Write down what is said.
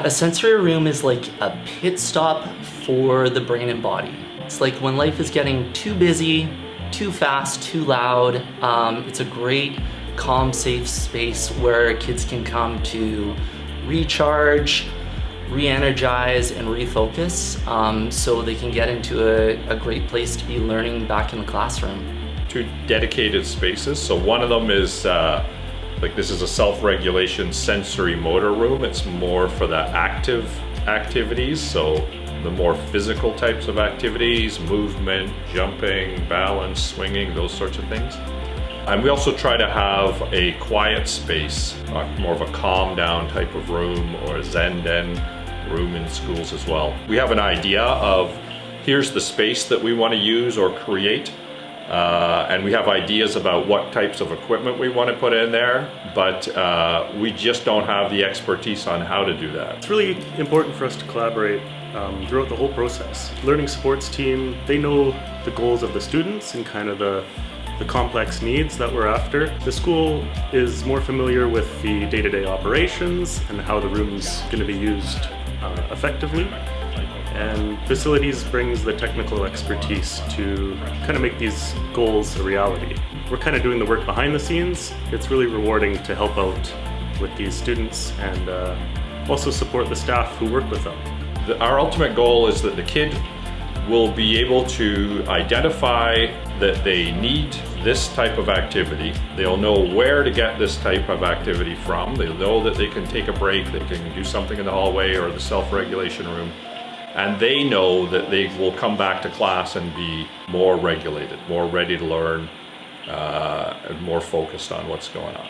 A sensory room is like a pit stop for the brain and body. It's like when life is getting too busy, too fast, too loud. It's a great, calm, safe space where kids can come to recharge, re-energize, and refocus so they can get into a great place to be learning back in the classroom. 2 dedicated spaces. So one of them is this is a self-regulation sensory motor room. It's more for the active activities, so the more physical types of activities, movement, jumping, balance, swinging, those sorts of things. And we also try to have a quiet space, more of a calm down type of room, or a Zen den room in schools as well. We have an idea of here's the space that we want to use or create. And we have ideas about what types of equipment we want to put in there, but we just don't have the expertise on how to do that. It's really important for us to collaborate throughout the whole process. Learning supports team, they know the goals of the students and kind of the complex needs that we're after. The school is more familiar with the day-to-day operations and how the room's going to be used effectively. And facilities brings the technical expertise to kind of make these goals a reality. We're kind of doing the work behind the scenes. It's really rewarding to help out with these students and also support the staff who work with them. Our ultimate goal is that the kid will be able to identify that they need this type of activity. They'll know where to get this type of activity from. They'll know that they can take a break, they can do something in the hallway or the self-regulation room. And they know that they will come back to class and be more regulated, more ready to learn, and more focused on what's going on.